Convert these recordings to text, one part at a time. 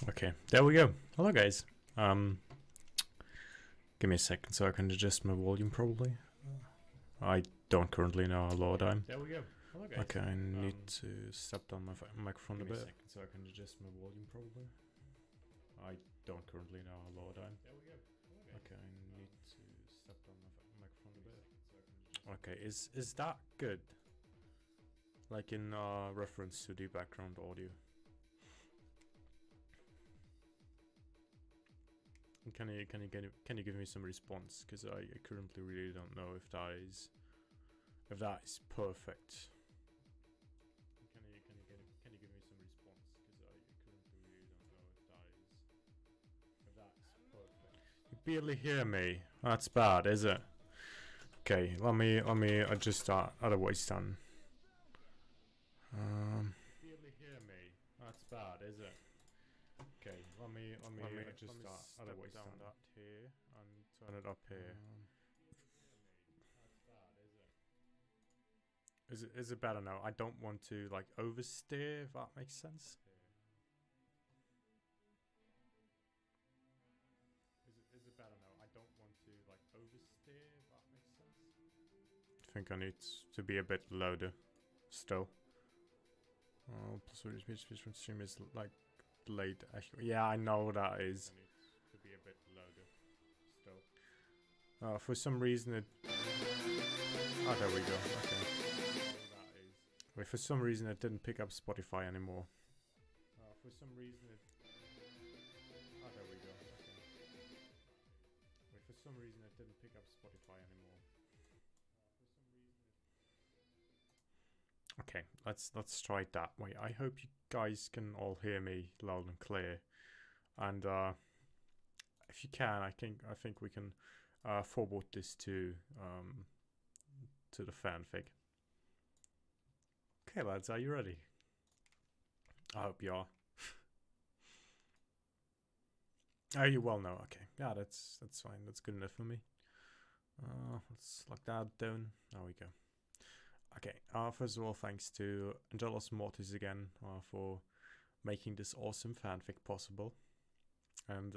Okay, there we go. Hello guys. Give me a second so I can adjust my volume probably. I don't currently know how loud I'm. There we go. Hello guys. Okay, I need to step down my microphone a bit. Give me a second so I can adjust my volume probably. I don't currently know how loud I'm. There we go. Hello guys. Okay, I need to step down my microphone a bit. Okay, is that good? Like in reference to the background audio. Can you give me some response? Because I currently really don't know if that is perfect. Can you give me some response? Because I currently really don't know if that is perfect. You barely hear me. That's bad, is it? Okay, let me adjust that. Otherwise done. You barely hear me. That's bad, is it? Okay, let me adjust that. Otherwise down that here and turn it up here. Is it better now? I don't want to like oversteer, if that makes sense. Is it better now? I don't want to like oversteer, if that makes sense. I think I need to be a bit louder still. Oh, plus speech from stream is like delayed. Yeah, I know that is. To be a bit louder still. For some reason it. Oh, there we go. Okay. Wait, for some reason it didn't pick up Spotify anymore. For some reason it. Oh, there we go. Okay. Wait, for some reason it didn't pick up Spotify anymore. Okay, let's try it that way. I hope you guys can all hear me loud and clear, and if you can, I think we can forward this to the fanfic. Okay, lads, are you ready? I hope you are. Oh, you well know. Okay, yeah, that's fine. That's good enough for me. Let's lock that down. There we go. Okay, first of all, thanks to Angelos Mortis again for making this awesome fanfic possible. And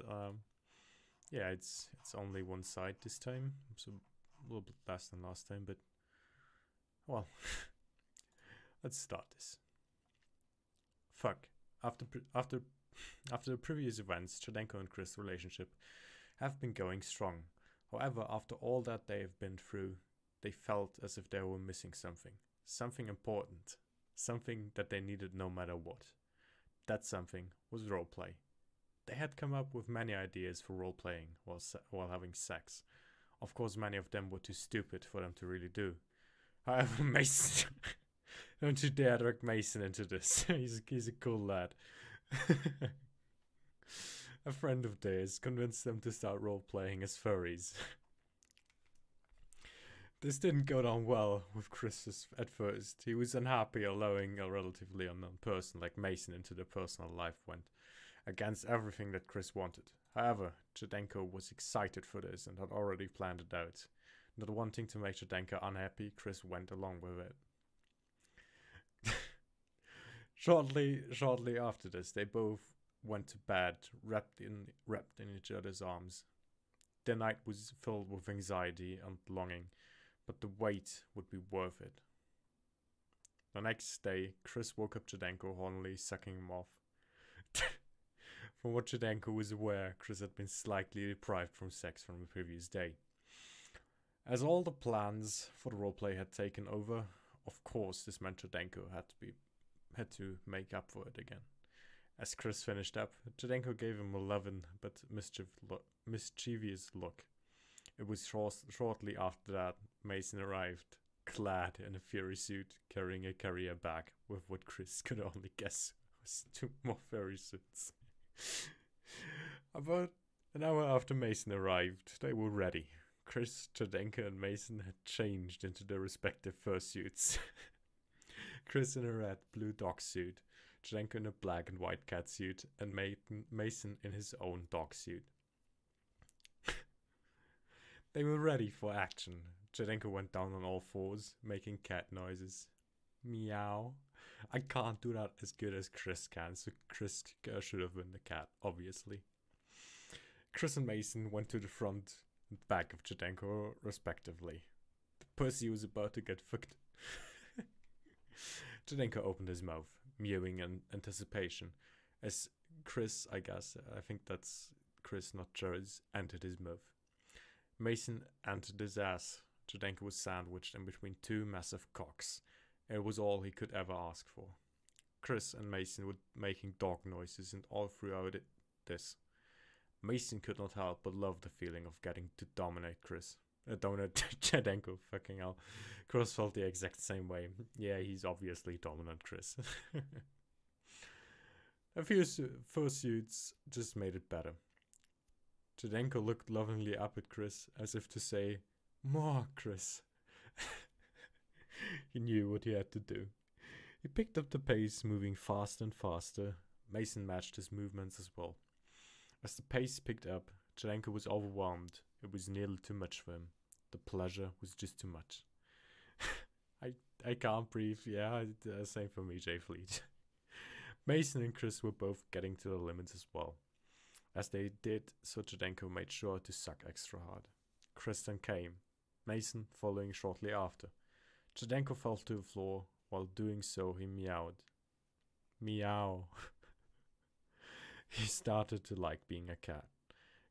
yeah, it's only one side this time, so a little bit less than last time, but well, let's start this. Fuck. After the previous events, Cherdenko and Chris' relationship have been going strong. However, after all that they have been through, they felt as if they were missing something. Something important. Something that they needed no matter what. That something was roleplay. They had come up with many ideas for roleplaying while having sex. Of course, many of them were too stupid for them to really do. However, Mason... Don't you dare drag Mason into this. He's a cool lad. A friend of theirs convinced them to start roleplaying as furries. This didn't go down well with Chris at first. He was unhappy allowing a relatively unknown person like Mason into their personal life went against everything that Chris wanted. However, Cherdenko was excited for this and had already planned it out. Not wanting to make Cherdenko unhappy, Chris went along with it. Shortly after this, they both went to bed, wrapped in each other's arms. Their night was filled with anxiety and longing, but the wait would be worth it. The next day, Chris woke up Cherdenko hornily sucking him off. From what Cherdenko was aware, Chris had been slightly deprived from sex from the previous day. As all the plans for the roleplay had taken over, of course this meant Cherdenko had to make up for it again. As Chris finished up, Cherdenko gave him a loving but mischievous look. It was shortly after that Mason arrived, clad in a furry suit, carrying a carrier bag with what Chris could only guess was 2 more furry suits. About an hour after Mason arrived, they were ready. Chris, Cherdenko and Mason had changed into their respective fursuits. Chris in a red-blue dog suit, Cherdenko in a black and white cat suit, and Mason in his own dog suit. They were ready for action. Cherdenko went down on all fours, making cat noises. Meow. I can't do that as good as Chris can, so Chris should have won the cat, obviously. Chris and Mason went to the front and back of Cherdenko, respectively. The pussy was about to get fucked. Cherdenko opened his mouth, mewing in anticipation, as Chris, I think that's Chris, not Chers, entered his mouth. Mason entered his ass. Cherdenko was sandwiched in between two massive cocks. It was all he could ever ask for. Chris and Mason were making dog noises and all throughout this. Mason could not help but love the feeling of getting to dominate Chris. Dominate Cherdenko, fucking hell. Chris felt the exact same way. Yeah, he's obviously dominant Chris. A few fursuits just made it better. Cherdenko looked lovingly up at Chris, as if to say, "More, Chris." He knew what he had to do. He picked up the pace, moving faster and faster. Mason matched his movements as well. As the pace picked up, Cherdenko was overwhelmed. It was nearly too much for him. The pleasure was just too much. I can't breathe. Yeah, same for me, J Fleet. Mason and Chris were both getting to the limits as well. As they did, so Cherdenko made sure to suck extra hard. Chris then came, Mason following shortly after. Cherdenko fell to the floor. While doing so, he meowed. Meow. He started to like being a cat.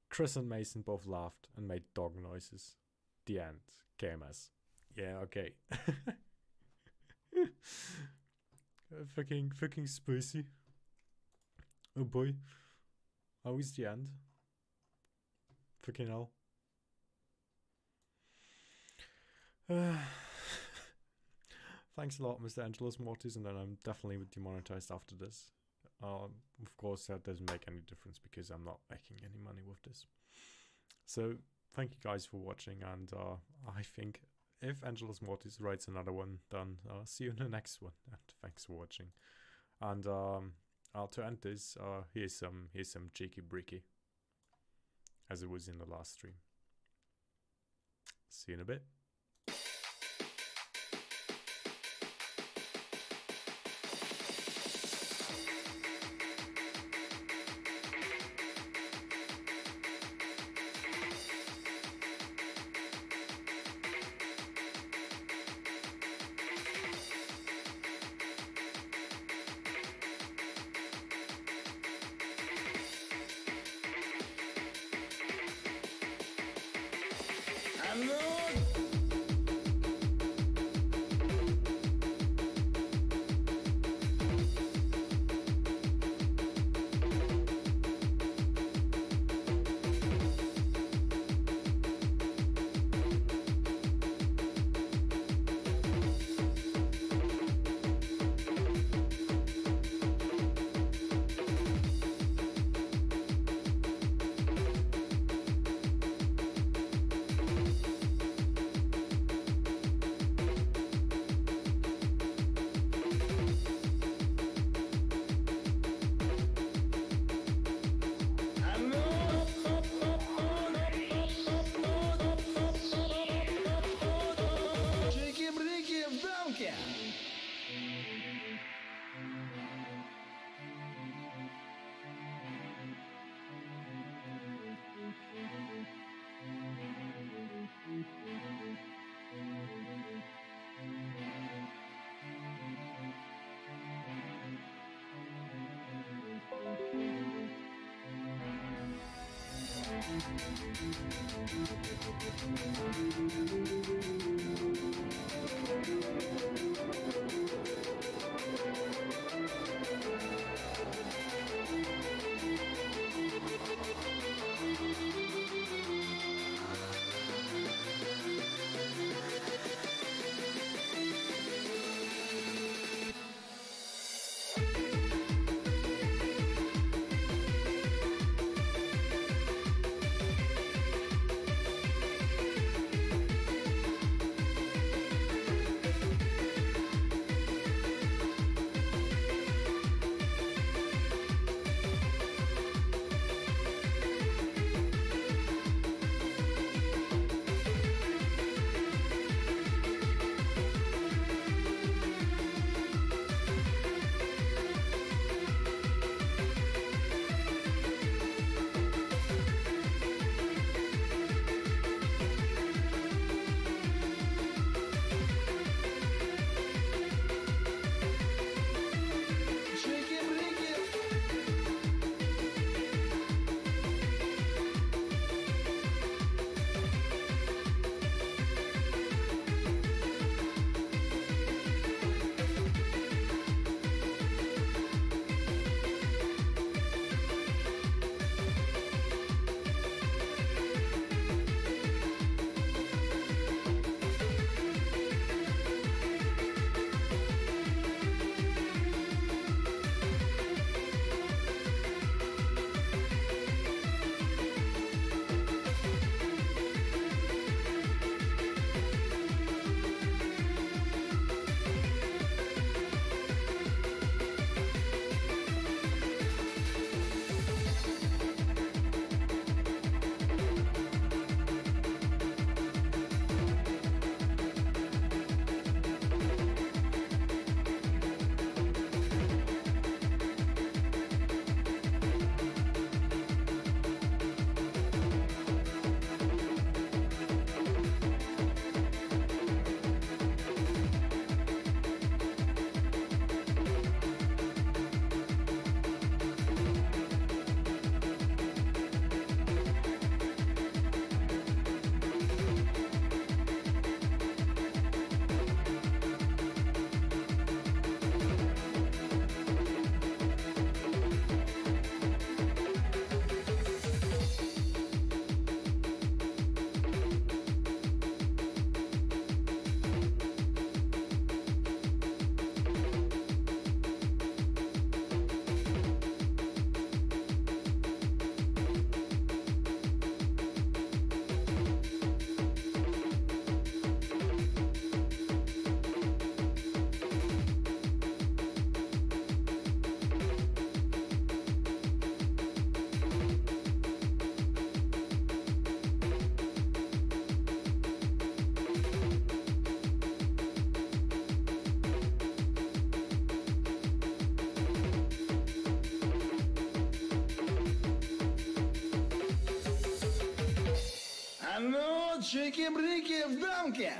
Chris and Mason both laughed and made dog noises. The end. KMS. Yeah, okay. Fucking spicy. Oh boy. How is the end? Fucking hell. Thanks a lot, Mr. Angelos Mortis, and then I'm definitely demonetized after this. Of course, that doesn't make any difference because I'm not making any money with this. So, thank you guys for watching, and I think if Angelos Mortis writes another one, then see you in the next one. And thanks for watching. And to end this, here's some cheeky bricky, as it was in the last stream. See you in a bit. Чики-брики в дамке!